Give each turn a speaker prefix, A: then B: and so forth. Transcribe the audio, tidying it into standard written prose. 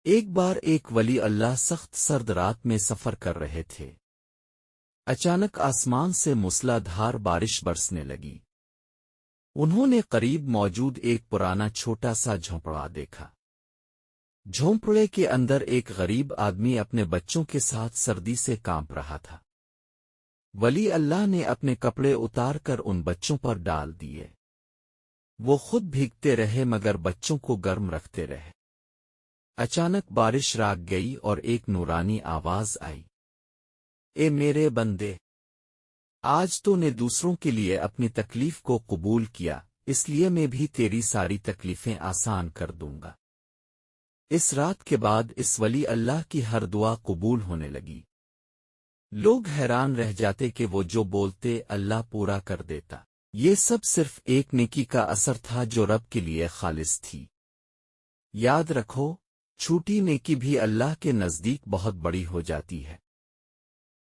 A: ایک بار ایک ولی اللہ سخت سرد رات میں سفر کر رہے تھے۔ اچانک آسمان سے موسلا دھار بارش برسنے لگی۔ انہوں نے قریب موجود ایک پرانا چھوٹا سا جھونپڑا دیکھا۔ جھونپڑے کے اندر ایک غریب آدمی اپنے بچوں کے ساتھ سردی سے کانپ رہا تھا۔ ولی اللہ نے اپنے کپڑے اتار کر ان بچوں پر ڈال دیے۔ وہ خود بھیگتے رہے مگر بچوں کو گرم رکھتے رہے۔ اچانک بارش رک گئی اور ایک نورانی آواز آئی، اے میرے بندے، آج تو نے دوسروں کے لیے اپنی تکلیف کو قبول کیا، اس لیے میں بھی تیری ساری تکلیفیں آسان کر دوں گا۔ اس رات کے بعد اس ولی اللہ کی ہر دعا قبول ہونے لگی۔ لوگ حیران رہ جاتے کہ وہ جو بولتے اللہ پورا کر دیتا۔ یہ سب صرف ایک نیکی کا اثر تھا جو رب کے لیے خالص تھی۔ یاد رکھو، چھوٹی نیکی بھی اللہ کے نزدیک بہت بڑی ہو جاتی ہے۔